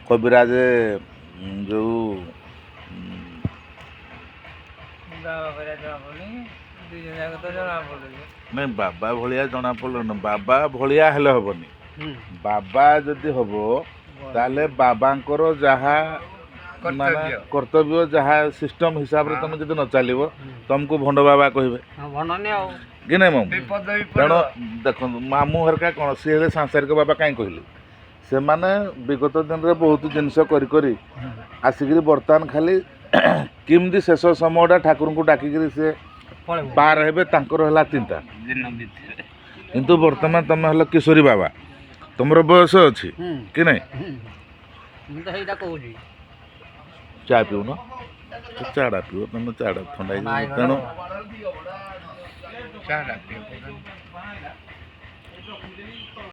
कविराज जो नहीं बाबा भलिया जना पड़ल बाबा भलिया हेले हबनी बाबा जदि हम ताले बाबांकर जहा माने कर्तव्य जहा सिस्टम हिसाब रे तुम जदि न चलो तुमको भंड बाबा कहे कि नहीं मामू तेणु देख मामू हरका कौन सी हेले सांसारिक बाबा कहीं कहले से माने विगत दिन रे बहुत जिनस करी आसिक बर्तमान खाली किमती शेष समयटा ठाकुर को डाकिक से पार हे तांकर चिंता किंतु बर्तमान तुम हल किशोरी बाबा तुमर बयस अच्छी कि नहीं चा पीऊ न चाड़ा पीओ तुम चाड़ा थंडा तेणु